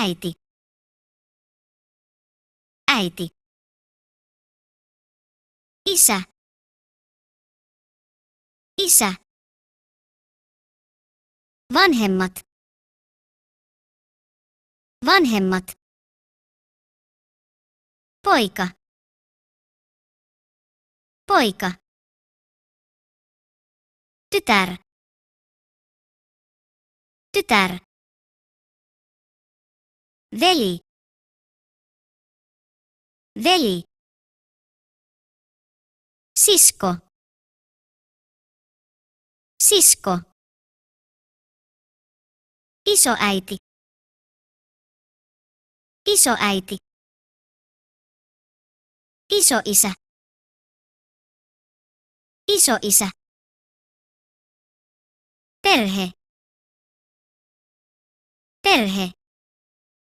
äiti, äiti, isä, isä, vanhemmat, vanhemmat, poika, poika, tytär, tytär, veli, veli, sisko, sisko, isoäiti, isoäiti, isoisä, isoisä, perhe, perhe,